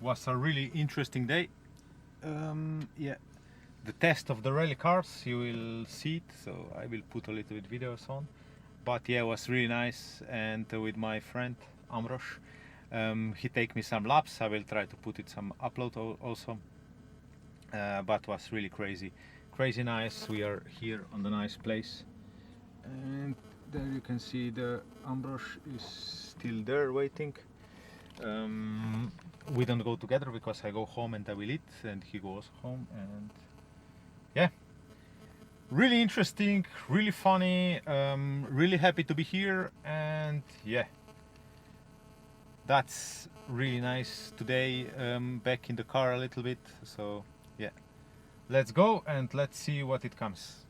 Was a really interesting day. Yeah, the test of the rally cars, you will see it, so I will put a little bit videos on. But yeah, it was really nice, and with my friend Amros, he take me some laps. I will try to put it some upload also. But was really crazy nice. We are here on the nice place, and there you can see the Amros is still there waiting. We don't go together because I go home and I will eat, and he goes home. And yeah, really interesting, really funny, really happy to be here. And yeah, that's really nice today. Back in the car a little bit, so yeah, let's go and let's see what it comes.